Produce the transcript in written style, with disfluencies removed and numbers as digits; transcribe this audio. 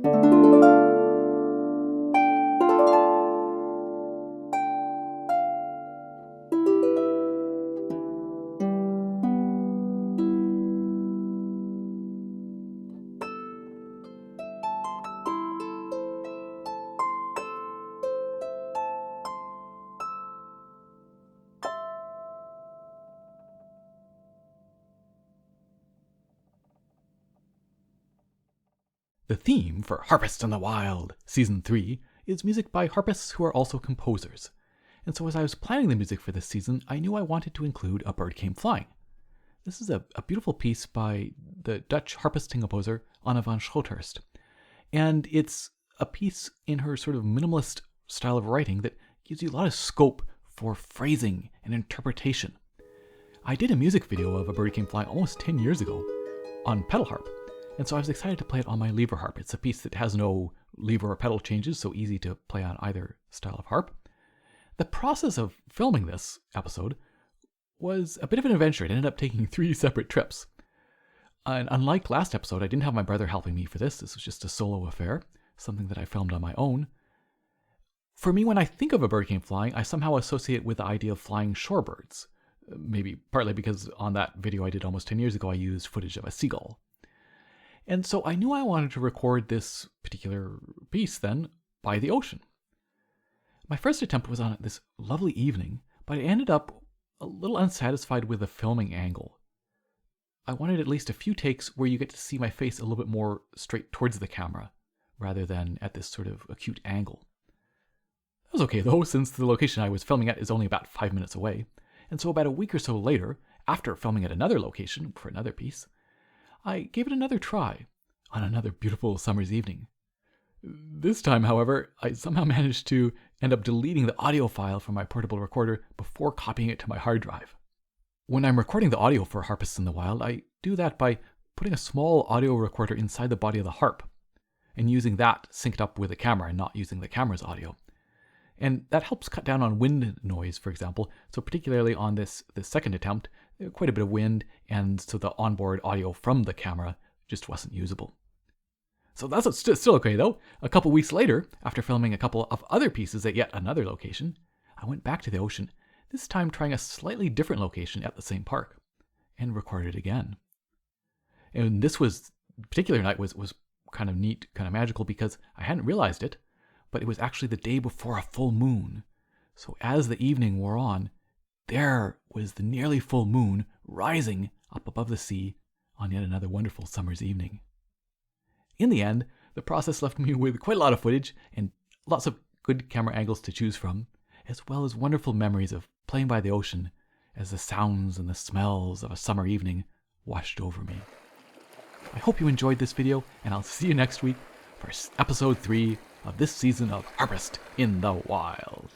The theme for Harpist in the Wild, Season 3, is music by harpists who are also composers. And so as I was planning the music for this season, I knew I wanted to include A Bird Came Flying. This is a beautiful piece by the Dutch harpist and composer Anna Vanschothorst. And it's a piece in her sort of minimalist style of writing that gives you a lot of scope for phrasing and interpretation. I did a music video of A Bird Came Flying almost 10 years ago on pedal harp. And so I was excited to play it on my lever harp. It's a piece that has no lever or pedal changes, so easy to play on either style of harp. The process of filming this episode was a bit of an adventure. It ended up taking 3 separate trips. And unlike last episode, I didn't have my brother helping me for this. This was just a solo affair, something that I filmed on my own. For me, when I think of A Bird Came Flying, I somehow associate it with the idea of flying shorebirds. Maybe partly because on that video I did almost 10 years ago, I used footage of a seagull. And so I knew I wanted to record this particular piece then by the ocean. My first attempt was on this lovely evening, but I ended up a little unsatisfied with the filming angle. I wanted at least a few takes where you get to see my face a little bit more straight towards the camera, rather than at this sort of acute angle. That was okay though, since the location I was filming at is only about 5 minutes away. And so about a week or so later, after filming at another location for another piece, I gave it another try on another beautiful summer's evening. This time, however, I somehow managed to end up deleting the audio file from my portable recorder before copying it to my hard drive. When I'm recording the audio for Harpists in the Wild, I do that by putting a small audio recorder inside the body of the harp and using that synced up with the camera and not using the camera's audio. And that helps cut down on wind noise, for example. So particularly on this second attempt, quite a bit of wind, and so the onboard audio from the camera just wasn't usable. So that's still okay though. A couple weeks later, after filming a couple of other pieces at yet another location, I went back to the ocean, this time trying a slightly different location at the same park, and recorded again. And this particular night was kind of neat, kind of magical, because I hadn't realized it, but it was actually the day before a full moon. So as the evening wore on, there was the nearly full moon rising up above the sea on yet another wonderful summer's evening. In the end, the process left me with quite a lot of footage and lots of good camera angles to choose from, as well as wonderful memories of playing by the ocean as the sounds and the smells of a summer evening washed over me. I hope you enjoyed this video, and I'll see you next week for episode 3 of this season of Harpist in the Wild.